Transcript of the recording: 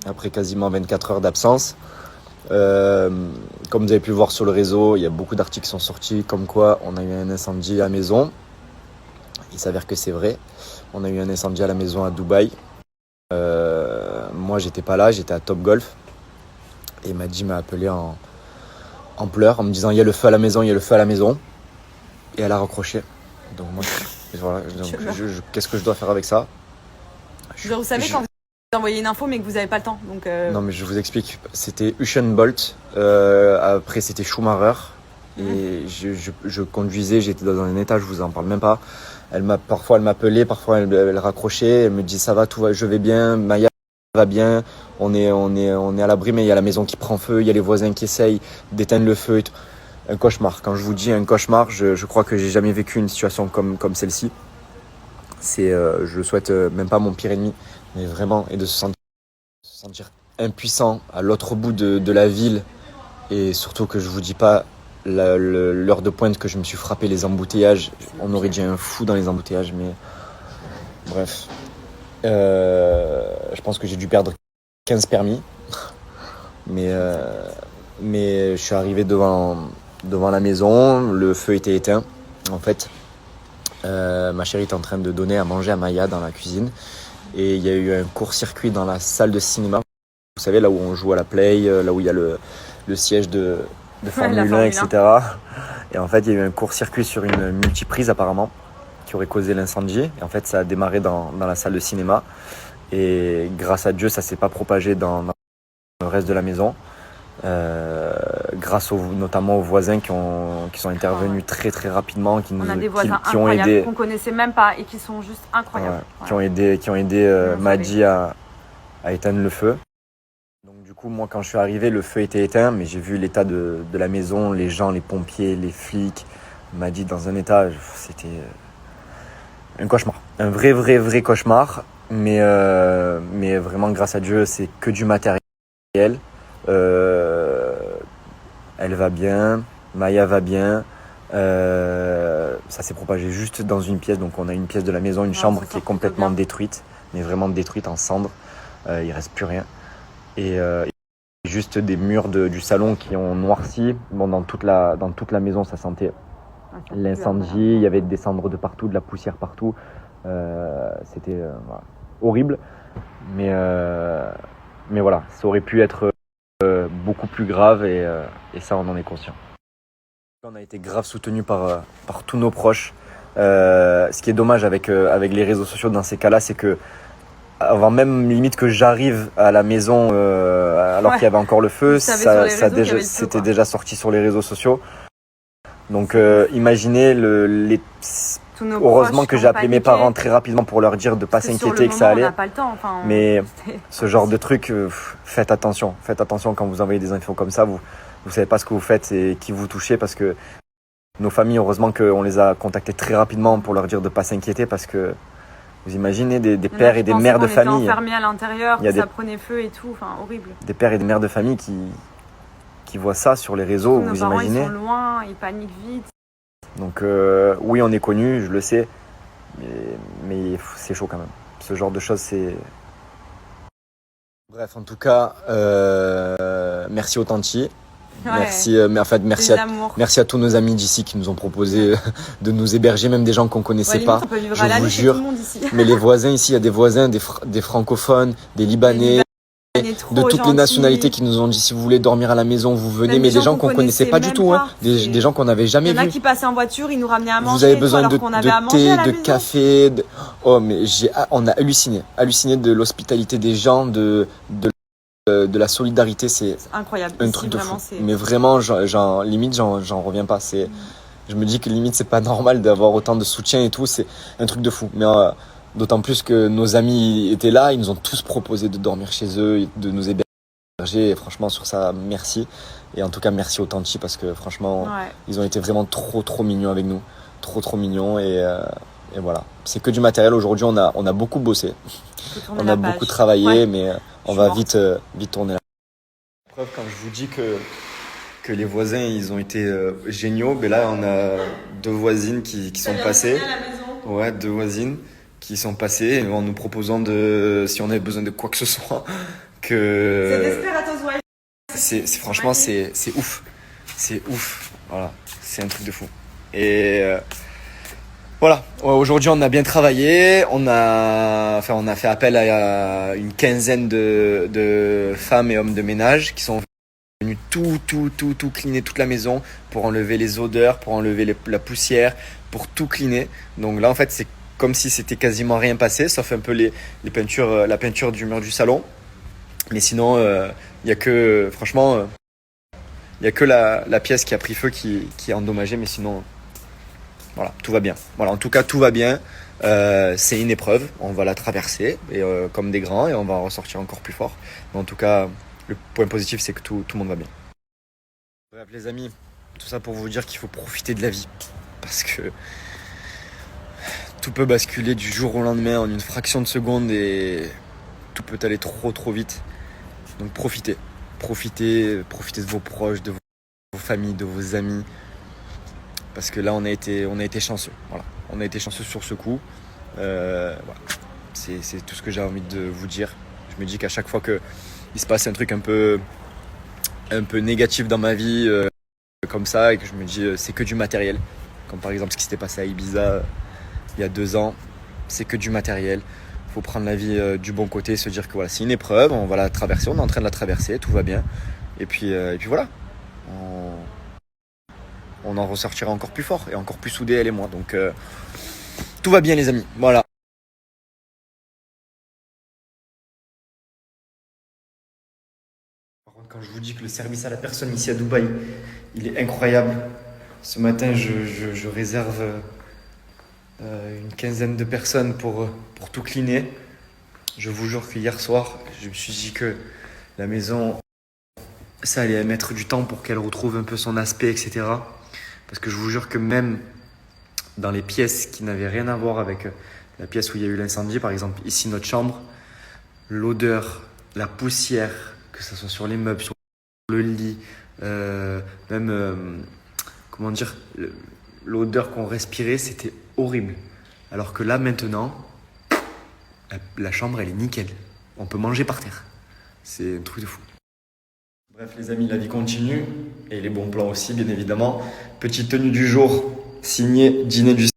après quasiment 24 heures d'absence. Comme vous avez pu le voir sur le réseau, il y a beaucoup d'articles qui sont sortis comme quoi on a eu un incendie à la maison. Il s'avère que c'est vrai. On a eu un incendie à la maison à Dubaï. Moi, j'étais pas là, j'étais à Top Golf. Et Madji m'a appelé en pleurs en me disant il y a le feu à la maison, il y a le feu à la maison. Et elle a raccroché. Donc moi, voilà, qu'est-ce que je dois faire avec ça? Genre, vous savez quand vous envoyez une info mais que vous n'avez pas le temps. Donc Non mais je vous explique. C'était Usain Bolt. Après c'était Schumacher. Et je conduisais, j'étais dans un état, je vous en parle même pas. Parfois elle m'appelait, parfois elle raccrochait. Elle me dit ça va, tout va, je vais bien. Maya va bien. On est à l'abri, mais il y a la maison qui prend feu, il y a les voisins qui essayent d'éteindre le feu. Un cauchemar. Quand je vous dis un cauchemar, je crois que j'ai jamais vécu une situation comme celle-ci. Je souhaite même pas mon pire ennemi, mais vraiment, et de se sentir impuissant à l'autre bout de la ville, et surtout que je vous dis pas l'heure de pointe que je me suis frappé les embouteillages. On aurait dit un fou dans les embouteillages, mais bref. Je pense que j'ai dû perdre 15 permis, mais je suis arrivé devant la maison, le feu était éteint. En fait, ma chérie était en train de donner à manger à Maya dans la cuisine, et il y a eu un court-circuit dans la salle de cinéma. Vous savez, là où on joue à la Play, là où il y a le siège de Formule 1, etc. Et en fait, il y a eu un court-circuit sur une multiprise apparemment, qui aurait causé l'incendie. Et en fait, ça a démarré dans la salle de cinéma. Et grâce à Dieu, ça ne s'est pas propagé dans le reste de la maison. Grâce notamment aux voisins qui sont intervenus très très rapidement, qui ont aidé, qu'on connaissait même pas et qui sont juste incroyables. Qui ont aidé Madji à éteindre le feu. Donc du coup, moi quand je suis arrivé, le feu était éteint, mais j'ai vu l'état de la maison, les gens, les pompiers, les flics. Madji dans un état, c'était un cauchemar, un vrai cauchemar. Mais vraiment, grâce à Dieu, c'est que du matériel. Elle va bien, Maya va bien. Ça s'est propagé juste dans une pièce, donc on a une pièce de la maison, une chambre qui est complètement détruite, mais vraiment détruite en cendres. Il reste plus rien. Et juste des murs du salon qui ont noirci. Bon, dans toute la maison, ça sentait l'incendie. Il y avait des cendres de partout, de la poussière partout. C'était horrible. Mais voilà, ça aurait pu être beaucoup plus grave, et ça, on en est conscient. On a été grave soutenu par tous nos proches. Ce qui est dommage avec les réseaux sociaux dans ces cas-là, c'est que avant même limite que j'arrive à la maison, alors qu'il y avait encore le feu, c'était déjà sorti sur les réseaux sociaux. Donc imaginez heureusement que j'ai appelé mes parents très rapidement pour leur dire de ne pas s'inquiéter, que ça allait. Mais ce genre de truc, faites attention quand vous envoyez des infos comme ça. Vous savez pas ce que vous faites et qui vous touchez, parce que nos familles, heureusement qu'on les a contactés très rapidement pour leur dire de ne pas s'inquiéter, parce que vous imaginez des pères et des mères de famille. Enfermés à l'intérieur, ça prenait feu et tout, horrible. Des pères et des mères de famille qui voient ça sur les réseaux, vous imaginez. Ils sont loin, ils paniquent vite. Donc oui, on est connu, je le sais, mais c'est chaud quand même. Ce genre de choses, c'est... Bref, en tout cas, merci au Tanti. Merci à tous nos amis d'ici qui nous ont proposé de nous héberger, même des gens qu'on connaissait pas. Je vous jure. Mais les voisins ici, il y a des voisins, des francophones, des Libanais, de toutes les nationalités qui nous ont dit si vous voulez dormir à la maison, vous venez. Mais des gens qu'on connaissait pas du tout, des gens qu'on n'avait jamais vus. Il y en a qui passaient en voiture, ils nous ramenaient à manger. Vous avez besoin de thé, de café. Oh, mais on a halluciné de l'hospitalité des gens, de la solidarité. C'est incroyable. Un truc de fou. Mais vraiment, limite, j'en reviens pas. Je me dis que limite, c'est pas normal d'avoir autant de soutien et tout. C'est un truc de fou. Mais d'autant plus que nos amis étaient là. Ils nous ont tous proposé de dormir chez eux, de nous héberger. Et franchement, sur ça, merci. Et en tout cas, merci au Tanti, parce que franchement, ils ont été vraiment trop mignons avec nous. Trop mignons. Et voilà. C'est que du matériel. Aujourd'hui, on a beaucoup bossé. On a beaucoup travaillé, mais on va vite tourner la preuve. Quand je vous dis que les voisins, ils ont été géniaux, mais là, on a deux voisines qui sont passées. Ouais, deux voisines qui sont passées en nous proposant si on avait besoin de quoi que ce soit, C'est que Desperados Wild. franchement, c'est ouf. C'est ouf. Voilà, c'est un truc de fou. Et voilà, aujourd'hui on a bien travaillé, on a fait appel à une quinzaine de femmes et hommes de ménage qui sont venus tout cleaner toute la maison pour enlever les odeurs, pour enlever la poussière, pour tout cleaner. Donc là en fait c'est comme si c'était quasiment rien passé, sauf un peu les peintures, la peinture du mur du salon. Mais sinon, il y a que, franchement, il y a que la pièce qui a pris feu qui est endommagée, mais sinon, voilà, tout va bien. Voilà, en tout cas, tout va bien. C'est une épreuve, on va la traverser et, comme des grands et on va en ressortir encore plus fort. Mais en tout cas, le point positif, c'est que tout le monde va bien. Bref, les amis, tout ça pour vous dire qu'il faut profiter de la vie. Parce que tout peut basculer du jour au lendemain en une fraction de seconde et tout peut aller trop vite. Donc profitez de vos proches, de vos familles, de vos amis. Parce que là on a été chanceux. Voilà. On a été chanceux sur ce coup. Voilà. C'est tout ce que j'ai envie de vous dire. Je me dis qu'à chaque fois qu'il se passe un truc un peu négatif dans ma vie, comme ça, et que je me dis c'est que du matériel. Comme par exemple ce qui s'était passé à Ibiza il y a 2 ans, c'est que du matériel. Il faut prendre la vie du bon côté, se dire que voilà, c'est une épreuve, on va la traverser, on est en train de la traverser, tout va bien. Et puis voilà, on en ressortira encore plus fort et encore plus soudés, elle et moi. Donc tout va bien les amis, voilà. Par contre, quand je vous dis que le service à la personne ici à Dubaï, il est incroyable. Ce matin, je réserve une quinzaine de personnes pour tout cleaner. Je vous jure qu'hier soir, je me suis dit que la maison, ça allait mettre du temps pour qu'elle retrouve un peu son aspect, etc. Parce que je vous jure que même dans les pièces qui n'avaient rien à voir avec la pièce où il y a eu l'incendie, par exemple ici notre chambre, l'odeur, la poussière, que ce soit sur les meubles, sur le lit, même, comment dire, l'odeur qu'on respirait, c'était horrible. Alors que là maintenant, la chambre elle est nickel. On peut manger par terre. C'est un truc de fou. Bref les amis, la vie continue et les bons plans aussi bien évidemment. Petite tenue du jour, signée Dîner du